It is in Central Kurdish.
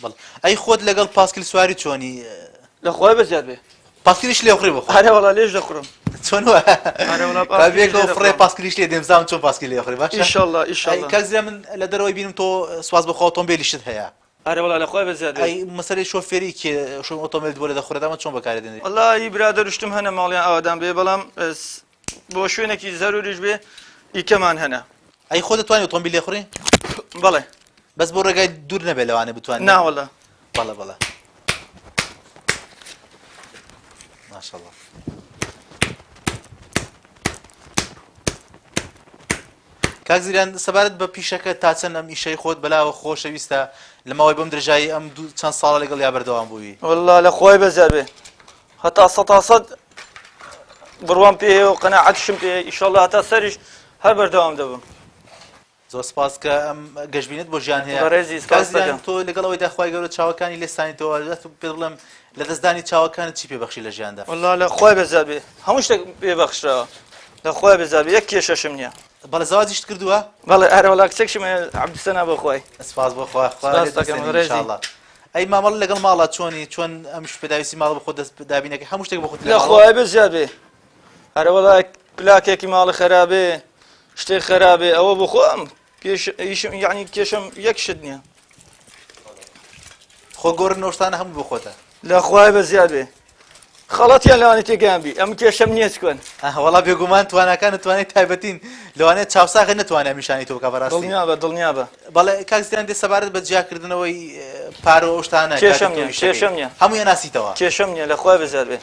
بەڵ ئەی خۆت لەگەڵ پاسکیل سواری چۆنی لە خۆی بەزیاد بێ پاسکیلیش لێخڕی بخۆ هەرێ وەڵا لێش دەخڕم چۆن بێکەوە فڕێ پاسکلیش لێ دێمزانم چۆن پاسکیل لێخڕی باش ئینشەڵڵا ئینشەڵڵا کاک زیاد من لە دەرەوەی بینم تۆ سواز بخۆ ئۆتۆمبیلیشت هەیە هەرێ وەڵا لە خۆی بەزیاد بێ ئەی مەسەلەی شۆفێری کێ شۆ ئۆتۆمبیل بۆ لە دەخورێت ئەمە چۆن بەکارێدێنێت وەڵی برادەر شتم هەنە ماڵیان ئاوادان بێ بەڵام بۆ شوێنێکی زەروریش بێ ئیکەمان هەنە ئەی خۆ دەتوانێت ئۆتۆمبیل لێخڕی بەڵێ بەس بۆ ڕێگای دوور نەبێت لەوانێ بتوانێت ناوەڵە بەڵێ بەڵێ ماشەڵڵا کاک زیران سەبارەت بە پیشەکە تا چەند ئەم ئیشەی خۆت بەلاوە خۆشەویستە لە ماوەی بەم درێژایی ئەم چەند ساڵە لەگەڵ یا بەردەوام بووی والله لە خۆی بەزیاد بێ هەتا سەد بڕوام پێ و قەناعەتشم پێ ئیشەڵڵا هەتا سەریش هەر بەردەوام دەبم زۆر سپاس کە ئەم گەشتبینێت بۆ ژیان هەیە بەڕێزی سپاس دەکەم تۆ لەگەڵ ئەوەی داخوای گەورە چاوەکانی لێستانیتەوە پێ بڵێم لە دەستدانی چاوەکانت چی پێبەخشی لە ژیاندا والله لە خۆی بەزیاد بێ هەموو شتێک پێبەخشراوە لە خۆی بەزیاد بێ یەک کێشەشم نییە بەڵێ زەواجیشت کردووە بەڵێ ئەرە وەڵا کچێکشم عەبدولسەنا بۆ خۆی سپاس بۆ خوا انشاءالله ئەی مامەڵ لەگەڵ ماڵات چۆنی چۆن ئەمش پێداویستی ماڵ بە خۆ دەست دابینەکە هەموو شتێک بە خۆت لە خۆی بەزیاد بێ هەرە وەڵا پلاکێکی ماڵی خەرابێ شتێک خەرابێ ئەوە بۆ خۆم پێشم یعنی کێشم یەک شت نییە خۆ گۆڕ نۆشتانە هەموو بۆ خۆتە لە خۆی بەزیاد بێ خەڵەتیان لەوانێت تێگەیان بی ئەم کێشەم نییە چکۆن وەڵا بێگومان توانەکان نتوانێت تایبەتین لەوانێت چاوساغی نتوانێت میشانی تۆ بکە بەڕاستی دڵنیا بە دڵنیا بە بەڵێ کاک زیران دێ سەبارەت بە جیاکردنەوەی پارە ئەو شتانە کێشەم نییە هەموویان ناسیتەوە کێشەم نییە لە خۆی بەزیاد بێ